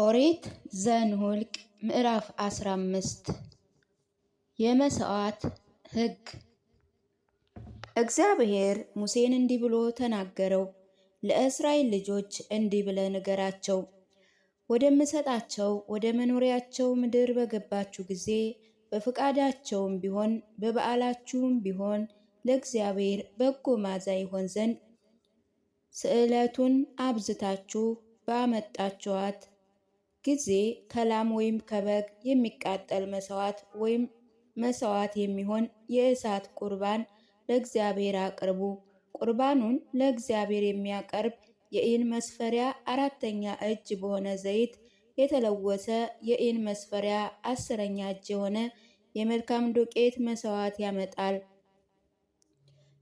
ኦሪት ዘኍልቍ ምዕራፍ 15 የመሥዋዕት ሕግ። እግዚአብሔር ሙሴን እንዲህ ብሎ ተናገረው። ለእስራኤል ልጆች እንዲህ ብለህ ንገራቸው፣ ወደምሰጣቸው ወደ መኖሪያቸው ምድር በገባችሁ ጊዜ በፈቃዳቸውም ቢሆን በበዓላችሁም ቢሆን ለእግዚአብሔር በጎ መዓዛ ይሆን ዘንድ ስእለቱን አብዝታችሁ ባመጣችኋት ጊዜ ከላም ወይም ከበግ የሚቃጠል መሥዋዕት ወይም መሥዋዕት የሚሆን የእሳት ቁርባን ለእግዚአብሔር አቅርቡ። ቁርባኑን ለእግዚአብሔር የሚያቀርብ የኢን መስፈሪያ 4ኛ እጅ በሆነ ዘይት የተለወሰ የኢን መስፈሪያ 10ኛ እጅ የሆነ የመልካም ዱቄት መሥዋዕት ያመጣል።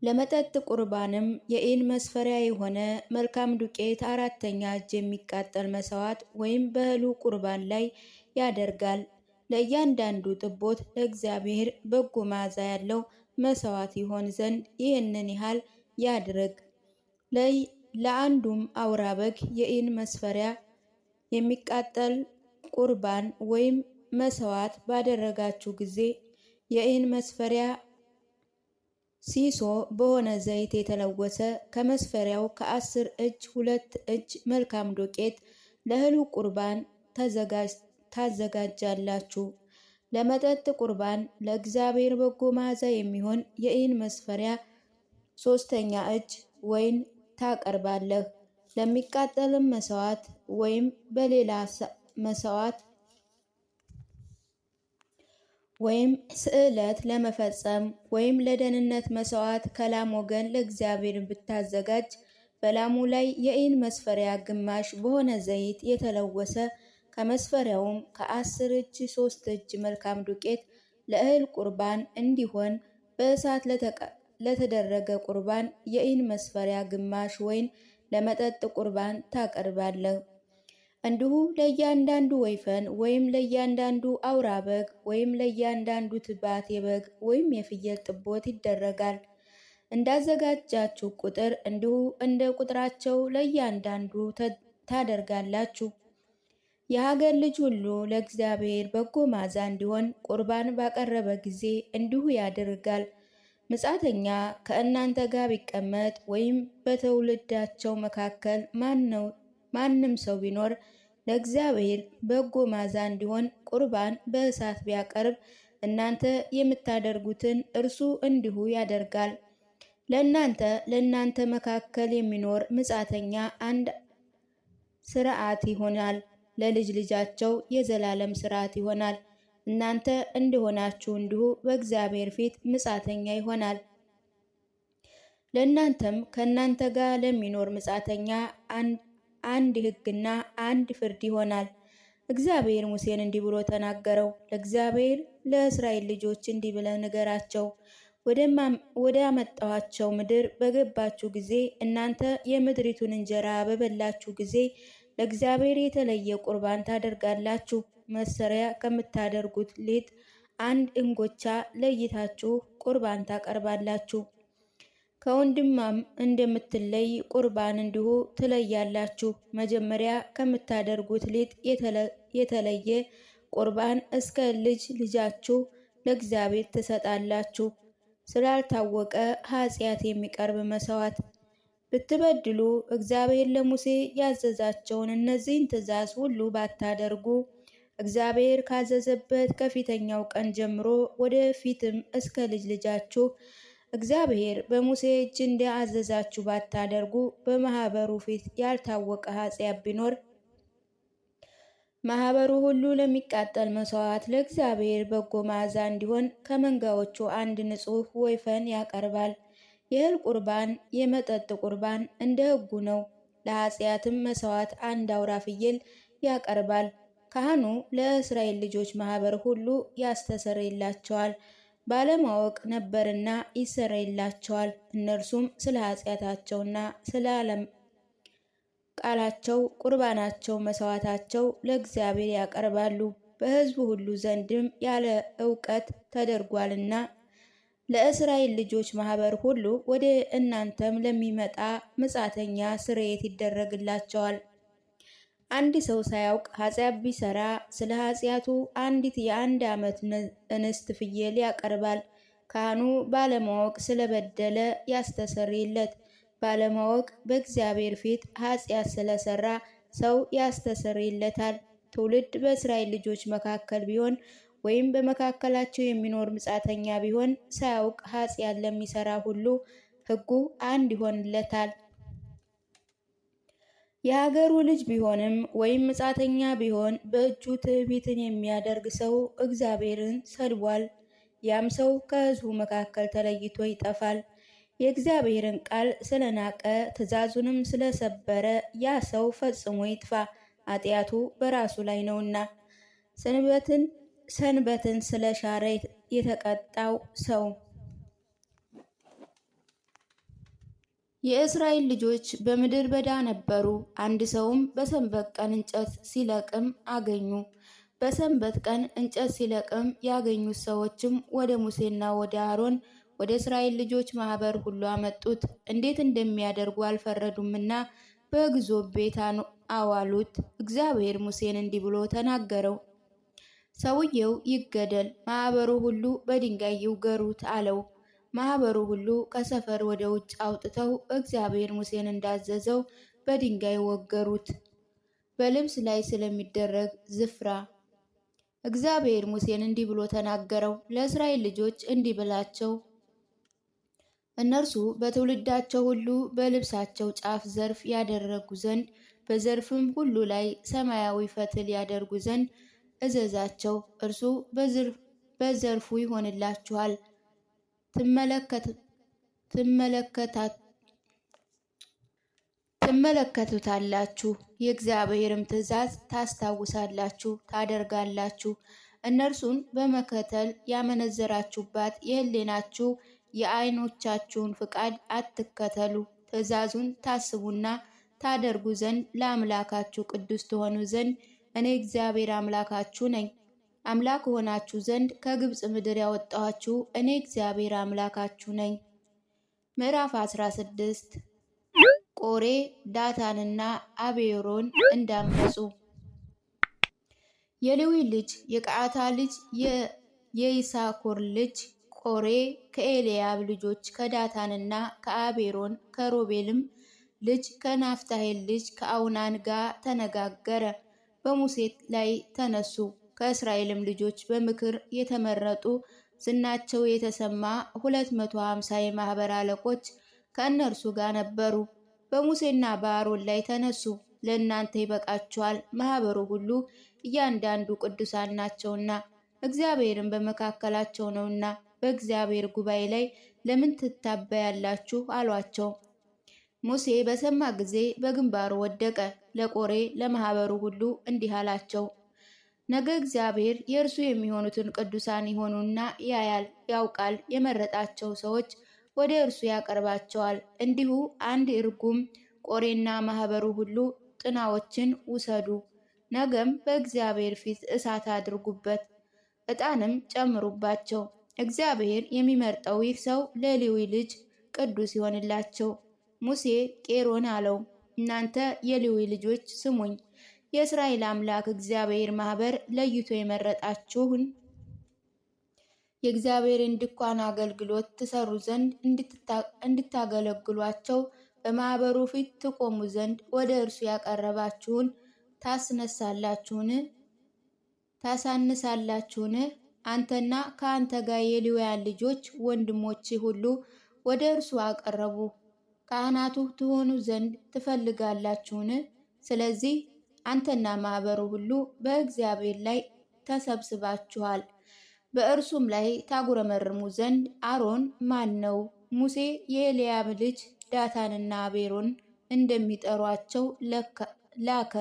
ለመጠጥ ቁርባንም የኢን መስፈሪያ የሆነ መልካም ዱቄት 4ኛ እጅ የሚቃጠል መሥዋዕት ወይም በእህሉ ቁርባን ላይ ያደርጋል። ለእያንዳንዱ ጥቦት ለእግዚአብሔር በጎ መዓዛ ያለው መሥዋዕት ይሆን ዘንድ ይህንን ያህል ያድርግ። ለአንዱም አውራ በግ የኢን መስፈሪያ የሚቃጠል ቁርባን ወይም መሥዋዕት ባደረጋችሁ ጊዜ የኢን መስፈሪያ ሲሶ በሆነ ዘይት የተለወሰ ከመስፈሪያው ከ10 እጅ 2 እጅ መልካም ዱቄት ለእህሉ ቁርባን ታዘጋጃላችሁ። ለመጠጥ ቁርባን ለእግዚአብሔር በጎ መዓዛ የሚሆን የኢን መስፈሪያ 3ኛ እጅ ወይን ታቀርባለህ። ለሚቃጠልም መሥዋዕት ወይም በሌላ መሥዋዕት ወይም ስእለት ለመፈጸም ወይም ለደህንነት መሥዋዕት ከላም ወገን ለእግዚአብሔር ብታዘጋጅ በላሙ ላይ የኢን መስፈሪያ ግማሽ በሆነ ዘይት የተለወሰ ከመስፈሪያውም ከ10 እጅ 3 እጅ መልካም ዱቄት ለእህል ቁርባን እንዲሆን በእሳት ለተደረገ ቁርባን የኢን መስፈሪያ ግማሽ ወይን ለመጠጥ ቁርባን ታቀርባለህ። እንዲሁ ለእያንዳንዱ ወይፈን ወይም ለእያንዳንዱ አውራ በግ ወይም ለእያንዳንዱ ትባት የበግ ወይም የፍየል ጥቦት ይደረጋል። እንዳዘጋጃችሁ ቁጥር እንዲሁ እንደ ቁጥራቸው ለእያንዳንዱ ታደርጋላችሁ። የሀገር ልጅ ሁሉ ለእግዚአብሔር በጎ መዓዛ እንዲሆን ቁርባን ባቀረበ ጊዜ እንዲሁ ያደርጋል። ምጻተኛ ከእናንተ ጋር ቢቀመጥ ወይም በትውልዳቸው መካከል ማንም ሰው ቢኖር ለእግዚአብሔር በጎ መዓዛ እንዲሆን ቁርባን በእሳት ቢያቀርብ እናንተ የምታደርጉትን እርሱ እንዲሁ ያደርጋል። ለእናንተ መካከል የሚኖር ምጻተኛ አንድ ሥርዓት ይሆናል፣ ለልጅ ልጃቸው የዘላለም ሥርዓት ይሆናል። እናንተ እንደሆናችሁ እንዲሁ በእግዚአብሔር ፊት ምጻተኛ ይሆናል። ለእናንተም ከእናንተ ጋር ለሚኖር ምጻተኛ አንድ ሕግና አንድ ፍርድ ይሆናል። እግዚአብሔር ሙሴን እንዲህ ብሎ ተናገረው። ለእግዚአብሔር ለእስራኤል ልጆች እንዲህ ብለህ ንገራቸው፣ ወደ አመጣኋቸው ምድር በገባችሁ ጊዜ እናንተ የምድሪቱን እንጀራ በበላችሁ ጊዜ ለእግዚአብሔር የተለየ ቁርባን ታደርጋላችሁ። መሰሪያ ከምታደርጉት ሊጥ 1 እንጎቻ ለይታችሁ ቁርባን ታቀርባላችሁ። ከወንድማም እንደምትለይ ቁርባን እንዲሁ ትለያላችሁ። መጀመሪያ ከምታደርጉት ሊጥ የተለየ ቁርባን እስከ ልጅ ልጃችሁ ለእግዚአብሔር ትሰጣላችሁ። ስላልታወቀ ኃጢአት የሚቀርብ መሥዋዕት ብትበድሉ እግዚአብሔር ለሙሴ ያዘዛቸውን እነዚህን ትእዛዝ ሁሉ ባታደርጉ እግዚአብሔር ካዘዘበት ከፊተኛው ቀን ጀምሮ ወደፊትም እስከ ልጅ ልጃችሁ እግዚአብሔር በሙሴ እጅ እንዳዘዛችሁ ባታደርጉ በማህበሩ ፊት ያልታወቀ ኃጢአት ቢኖር ማህበሩ ሁሉ ለሚቃጠል መሥዋዕት ለእግዚአብሔር በጎ መዓዛ እንዲሆን ከመንጋዎቹ አንድ ንጹሕ ወይፈን ያቀርባል። የእህል ቁርባን የመጠጥ ቁርባን እንደ ሕጉ ነው። ለኃጢአትም መሥዋዕት አንድ አውራ ፍየል ያቀርባል። ካህኑ ለእስራኤል ልጆች ማህበር ሁሉ ያስተሰርይላቸዋል፣ ባለማወቅ ነበርና ይሰረይላቸዋል። እነርሱም ስለ ኃጢአታቸውና ስለ ቃላቸው ቁርባናቸው መሥዋዕታቸው ለእግዚአብሔር ያቀርባሉ። በሕዝቡ ሁሉ ዘንድም ያለ እውቀት ተደርጓልና ለእስራኤል ልጆች ማህበር ሁሉ ወደ እናንተም ለሚመጣ ምጻተኛ ስርየት ይደረግላቸዋል። አንድ ሰው ሳያውቅ ኃጢአት ቢሰራ ስለ ኃጢአቱ አንዲት የ1 ዓመት እንስት ፍየል ያቀርባል። ካህኑ ባለማወቅ ስለበደለ ያስተሰርይለት። ባለማወቅ በእግዚአብሔር ፊት ኃጢአት ስለሰራ ሰው ያስተሰርይለታል። ትውልድ በእስራኤል ልጆች መካከል ቢሆን ወይም በመካከላቸው የሚኖር ምጻተኛ ቢሆን ሳያውቅ ኃጢአት ለሚሰራ ሁሉ ሕጉ አንድ ይሆንለታል። የሀገሩ ልጅ ቢሆንም ወይም ምጻተኛ ቢሆን በእጁ ትዕቢትን የሚያደርግ ሰው እግዚአብሔርን ሰድቧል። ያም ሰው ከሕዝቡ መካከል ተለይቶ ይጠፋል። የእግዚአብሔርን ቃል ስለናቀ ትእዛዙንም ስለሰበረ ያ ሰው ፈጽሞ ይጥፋ፣ ኃጢአቱ በራሱ ላይ ነውና። ሰንበትን ስለሻረ የተቀጣው ሰው። የእስራኤል ልጆች በምድረ በዳ ነበሩ። አንድ ሰውም በሰንበት ቀን እንጨት ሲለቅም አገኙ። በሰንበት ቀን እንጨት ሲለቅም ያገኙት ሰዎችም ወደ ሙሴና ወደ አሮን ወደ እስራኤል ልጆች ማህበር ሁሉ አመጡት። እንዴት እንደሚያደርጉ አልፈረዱምና በግዞት ቤት አዋሉት። እግዚአብሔር ሙሴን እንዲህ ብሎ ተናገረው። ሰውየው ይገደል፣ ማህበሩ ሁሉ በድንጋይ ይውገሩት አለው። ማህበሩ ሁሉ ከሰፈር ወደ ውጭ አውጥተው እግዚአብሔር ሙሴን እንዳዘዘው በድንጋይ ወገሩት። በልብስ ላይ ስለሚደረግ ዝፍራ እግዚአብሔር ሙሴን እንዲህ ብሎ ተናገረው። ለእስራኤል ልጆች እንዲህ ብላቸው፣ እነርሱ በትውልዳቸው ሁሉ በልብሳቸው ጫፍ ዘርፍ ያደረጉ ዘንድ በዘርፍም ሁሉ ላይ ሰማያዊ ፈትል ያደርጉ ዘንድ እዘዛቸው። እርሱ በዘርፉ ይሆንላችኋል። ትመለከቱታላችሁ፣ የእግዚአብሔርም ትእዛዝ ታስታውሳላችሁ፣ ታደርጋላችሁ። እነርሱን በመከተል ያመነዘራችሁባት የሕሊናችሁ የዓይኖቻችሁን ፍቃድ አትከተሉ። ትእዛዙን ታስቡና ታደርጉ ዘንድ ለአምላካችሁ ቅዱስ ትሆኑ ዘንድ እኔ እግዚአብሔር አምላካችሁ ነኝ። አምላክ ሆናችሁ ዘንድ ከግብፅ ምድር ያወጣኋችሁ እኔ እግዚአብሔር አምላካችሁ ነኝ። ምዕራፍ 16 ቆሬ ዳታንና አቤሮን እንዳመፁ። የሌዊ ልጅ የቀዓታ ልጅ የይሳኮር ልጅ ቆሬ ከኤልያብ ልጆች ከዳታንና ከአቤሮን ከሮቤልም ልጅ ከናፍታሄል ልጅ ከአውናን ጋር ተነጋገረ። በሙሴ ላይ ተነሱ። ከእስራኤልም ልጆች በምክር የተመረጡ ዝናቸው የተሰማ 250 የማህበር አለቆች ከእነርሱ ጋር ነበሩ። በሙሴና በአሮን ላይ ተነሱ። ለእናንተ ይበቃችኋል፣ ማህበሩ ሁሉ እያንዳንዱ ቅዱሳን ናቸውና እግዚአብሔርን በመካከላቸው ነውና በእግዚአብሔር ጉባኤ ላይ ለምን ትታበያላችሁ? አሏቸው። ሙሴ በሰማ ጊዜ በግንባሩ ወደቀ። ለቆሬ ለማህበሩ ሁሉ እንዲህ አላቸው፣ ነገ እግዚአብሔር የእርሱ የሚሆኑትን ቅዱሳን ይሆኑና ያውቃል። የመረጣቸው ሰዎች ወደ እርሱ ያቀርባቸዋል። እንዲሁ አንድ እርጉም ቆሬና ማህበሩ ሁሉ ጥናዎችን ውሰዱ። ነገም በእግዚአብሔር ፊት እሳት አድርጉበት፣ ዕጣንም ጨምሩባቸው። እግዚአብሔር የሚመርጠው ይህ ሰው ለሌዊ ልጅ ቅዱስ ይሆንላቸው። ሙሴ ቄሮን አለው፣ እናንተ የሌዊ ልጆች ስሙኝ። የእስራኤል አምላክ እግዚአብሔር ማህበር ለይቶ የመረጣችሁን የእግዚአብሔርን ድንኳን አገልግሎት ትሰሩ ዘንድ እንድታገለግሏቸው በማህበሩ ፊት ትቆሙ ዘንድ ወደ እርሱ ያቀረባችሁን ታሳንሳላችሁን? አንተና ከአንተ ጋር የሌዋውያን ልጆች ወንድሞች ሁሉ ወደ እርሱ አቀረቡ። ካህናቱ ትሆኑ ዘንድ ትፈልጋላችሁን? ስለዚህ አንተና ማህበሩ ሁሉ በእግዚአብሔር ላይ ተሰብስባችኋል። በእርሱም ላይ ታጉረመርሙ ዘንድ አሮን ማን ነው? ሙሴ የኤልያብ ልጅ ዳታንና አቤሮን እንደሚጠሯቸው ላከ።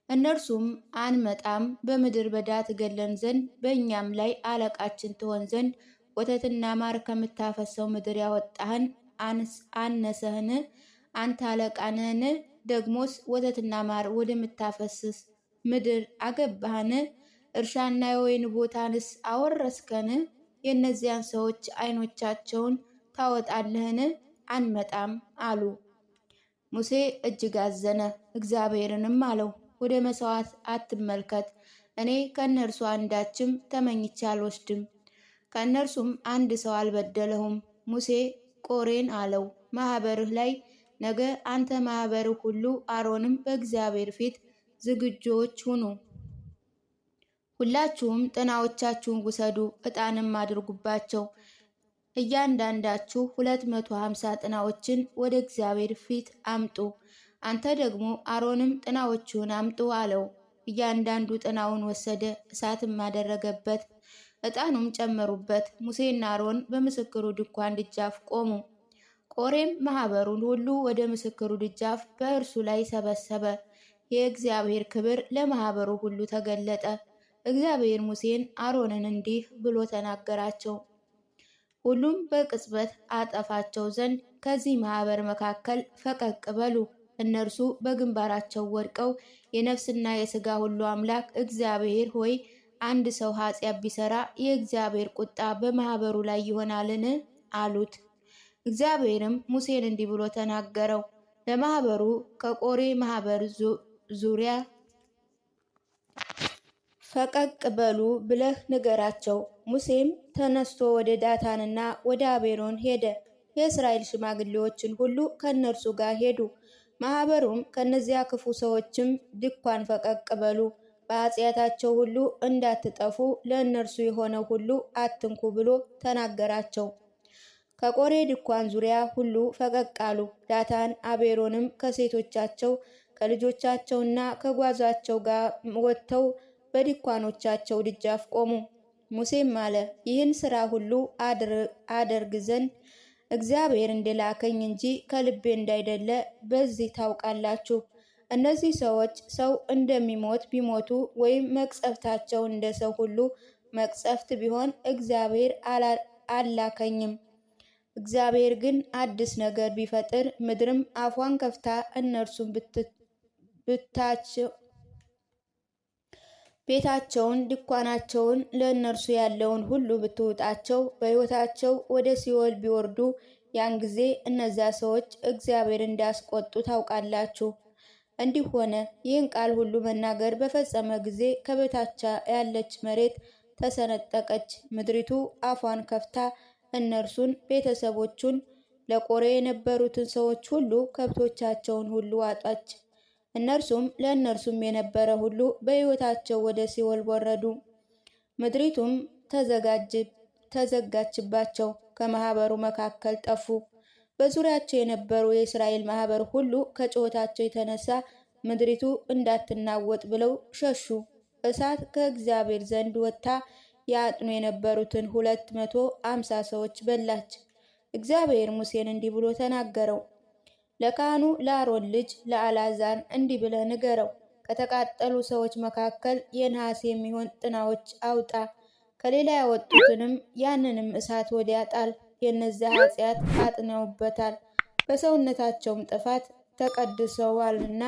እነርሱም አንመጣም፣ በምድር በዳ ትገለን ዘንድ በእኛም ላይ አለቃችን ትሆን ዘንድ ወተትና ማር ከምታፈሰው ምድር ያወጣህን አነሰህን? አንተ አለቃ ነህን? ደግሞስ ወተትና ማር ወደምታፈስስ ምድር አገባህን? እርሻና የወይን ቦታንስ አወረስከን? የእነዚያን ሰዎች ዓይኖቻቸውን ታወጣለህን? አንመጣም አሉ። ሙሴ እጅግ አዘነ። እግዚአብሔርንም አለው፣ ወደ መሥዋዕት አትመልከት፣ እኔ ከእነርሱ አንዳችም ተመኝቼ አልወስድም፣ ከእነርሱም አንድ ሰው አልበደለሁም። ሙሴ ቆሬን አለው፣ ማኅበርህ ላይ ነገ አንተ ማኅበርህ ሁሉ አሮንም በእግዚአብሔር ፊት ዝግጁዎች ሁኑ። ሁላችሁም ጥናዎቻችሁን ውሰዱ፣ ዕጣንም አድርጉባቸው። እያንዳንዳችሁ 250 ጥናዎችን ወደ እግዚአብሔር ፊት አምጡ። አንተ ደግሞ አሮንም ጥናዎቹን አምጡ አለው። እያንዳንዱ ጥናውን ወሰደ፣ እሳትም አደረገበት፣ ዕጣኑም ጨመሩበት። ሙሴና አሮን በምስክሩ ድንኳን ደጃፍ ቆሙ። ቆሬም ማኅበሩን ሁሉ ወደ ምስክሩ ደጃፍ በእርሱ ላይ ሰበሰበ። የእግዚአብሔር ክብር ለማኅበሩ ሁሉ ተገለጠ። እግዚአብሔር ሙሴን አሮንን እንዲህ ብሎ ተናገራቸው። ሁሉም በቅጽበት አጠፋቸው ዘንድ ከዚህ ማኅበር መካከል ፈቀቅ በሉ። እነርሱ በግንባራቸው ወድቀው የነፍስና የሥጋ ሁሉ አምላክ እግዚአብሔር ሆይ፣ አንድ ሰው ኃጢአት ቢሠራ የእግዚአብሔር ቁጣ በማኅበሩ ላይ ይሆናልን? አሉት። እግዚአብሔርም ሙሴን እንዲህ ብሎ ተናገረው። ለማኅበሩ ከቆሬ ማኅበር ዙሪያ ፈቀቅ በሉ ብለህ ንገራቸው። ሙሴም ተነስቶ ወደ ዳታንና ወደ አቤሮን ሄደ። የእስራኤል ሽማግሌዎችን ሁሉ ከእነርሱ ጋር ሄዱ። ማኅበሩም ከእነዚያ ክፉ ሰዎችም ድንኳን ፈቀቅ በሉ፣ በኃጢአታቸው ሁሉ እንዳትጠፉ ለእነርሱ የሆነው ሁሉ አትንኩ ብሎ ተናገራቸው። ከቆሬ ድንኳን ዙሪያ ሁሉ ፈቀቅ አሉ። ዳታን አቤሮንም ከሴቶቻቸው ከልጆቻቸውና ከጓዛቸው ጋር ወጥተው በድንኳኖቻቸው ደጃፍ ቆሙ። ሙሴም አለ፣ ይህን ሥራ ሁሉ አደርግ ዘንድ እግዚአብሔር እንደላከኝ እንጂ ከልቤ እንዳይደለ በዚህ ታውቃላችሁ። እነዚህ ሰዎች ሰው እንደሚሞት ቢሞቱ ወይም መቅሰፍታቸው እንደ ሰው ሁሉ መቅሰፍት ቢሆን እግዚአብሔር አላከኝም። እግዚአብሔር ግን አዲስ ነገር ቢፈጥር ምድርም አፏን ከፍታ እነርሱን ቤታቸውን ድንኳናቸውን ለእነርሱ ያለውን ሁሉ ብትውጣቸው በሕይወታቸው ወደ ሲኦል ቢወርዱ ያን ጊዜ እነዚያ ሰዎች እግዚአብሔር እንዳስቆጡ ታውቃላችሁ። እንዲህ ሆነ። ይህን ቃል ሁሉ መናገር በፈጸመ ጊዜ ከበታች ያለች መሬት ተሰነጠቀች። ምድሪቱ አፏን ከፍታ እነርሱን፣ ቤተሰቦቹን፣ ለቆሬ የነበሩትን ሰዎች ሁሉ፣ ከብቶቻቸውን ሁሉ ዋጠች። እነርሱም ለእነርሱም የነበረ ሁሉ በሕይወታቸው ወደ ሲኦል ወረዱ። ምድሪቱም ተዘጋችባቸው፣ ከማኅበሩ መካከል ጠፉ። በዙሪያቸው የነበሩ የእስራኤል ማኅበር ሁሉ ከጩኸታቸው የተነሳ ምድሪቱ እንዳትናወጥ ብለው ሸሹ። እሳት ከእግዚአብሔር ዘንድ ወጥታ ያጥኑ የነበሩትን 250 ሰዎች በላች። እግዚአብሔር ሙሴን እንዲህ ብሎ ተናገረው። ለካህኑ ለአሮን ልጅ ለአልዓዛር እንዲህ ብለህ ንገረው፣ ከተቃጠሉ ሰዎች መካከል የነሐስ የሚሆን ጥናዎች አውጣ። ከሌላ ያወጡትንም ያንንም እሳት ወዲያ ጣል። የእነዚያ ኃጢአት አጥነውበታል፣ በሰውነታቸውም ጥፋት ተቀድሰዋልና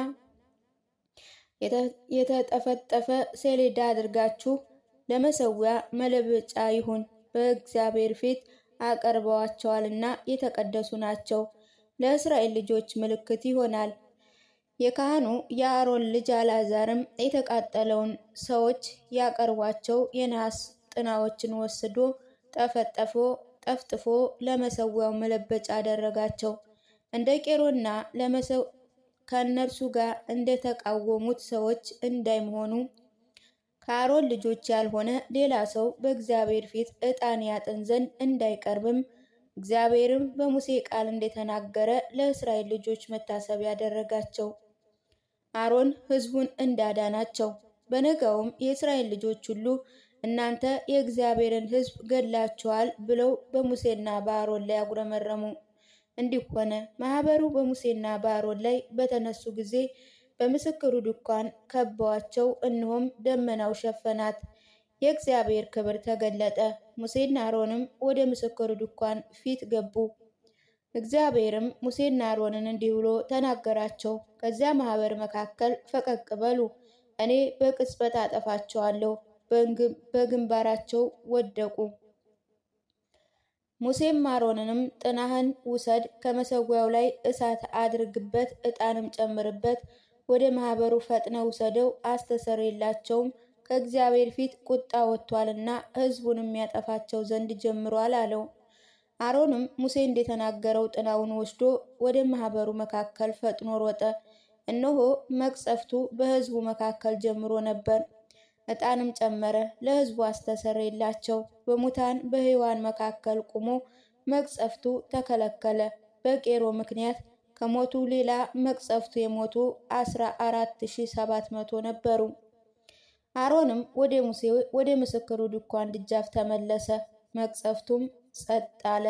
የተጠፈጠፈ ሰሌዳ አድርጋችሁ ለመሠዊያ መለበጫ ይሁን። በእግዚአብሔር ፊት አቀርበዋቸዋልና የተቀደሱ ናቸው። ለእስራኤል ልጆች ምልክት ይሆናል። የካህኑ የአሮን ልጅ አልዓዛርም የተቃጠለውን ሰዎች ያቀርቧቸው የነሐስ ጥናዎችን ወስዶ ጠፍጥፎ ለመሠዊያው መለበጫ አደረጋቸው። እንደ ቄሮና ከእነርሱ ጋር እንደተቃወሙት ሰዎች እንዳይሆኑ ከአሮን ልጆች ያልሆነ ሌላ ሰው በእግዚአብሔር ፊት ዕጣን ያጥን ዘንድ እንዳይቀርብም እግዚአብሔርም በሙሴ ቃል እንደተናገረ ለእስራኤል ልጆች መታሰቢያ ያደረጋቸው። አሮን ሕዝቡን እንዳዳናቸው። በነጋውም የእስራኤል ልጆች ሁሉ እናንተ የእግዚአብሔርን ሕዝብ ገድላችኋል ብለው በሙሴና በአሮን ላይ አጉረመረሙ። እንዲህ ሆነ፣ ማኅበሩ በሙሴና በአሮን ላይ በተነሱ ጊዜ በምስክሩ ድንኳን ከበዋቸው። እነሆም ደመናው ሸፈናት፣ የእግዚአብሔር ክብር ተገለጠ። ሙሴና አሮንም ወደ ምስክሩ ድንኳን ፊት ገቡ። እግዚአብሔርም ሙሴና አሮንን እንዲህ ብሎ ተናገራቸው። ከዚያ ማኅበር መካከል ፈቀቅ በሉ፣ እኔ በቅጽበት አጠፋቸዋለሁ። በግንባራቸው ወደቁ። ሙሴም አሮንንም ጥናህን ውሰድ፣ ከመሰዊያው ላይ እሳት አድርግበት፣ ዕጣንም ጨምርበት፣ ወደ ማኅበሩ ፈጥነ ውሰደው፣ አስተሰርይላቸውም፣ ከእግዚአብሔር ፊት ቁጣ ወጥቷልና ሕዝቡንም ያጠፋቸው ዘንድ ጀምሯል አለው። አሮንም ሙሴ እንደተናገረው ጥናውን ወስዶ ወደ ማኅበሩ መካከል ፈጥኖ ሮጠ። እነሆ መቅሰፍቱ በሕዝቡ መካከል ጀምሮ ነበር። ዕጣንም ጨመረ፣ ለሕዝቡ አስተሰረየላቸው። በሙታን በሕያዋን መካከል ቆሞ መቅሰፍቱ ተከለከለ። በቄሮ ምክንያት ከሞቱ ሌላ መቅሰፍቱ የሞቱ 14,700 ነበሩ። አሮንም ወደ ሙሴ ወደ ምስክሩ ድንኳን ደጃፍ ተመለሰ። መቅሰፍቱም ጸጥ አለ።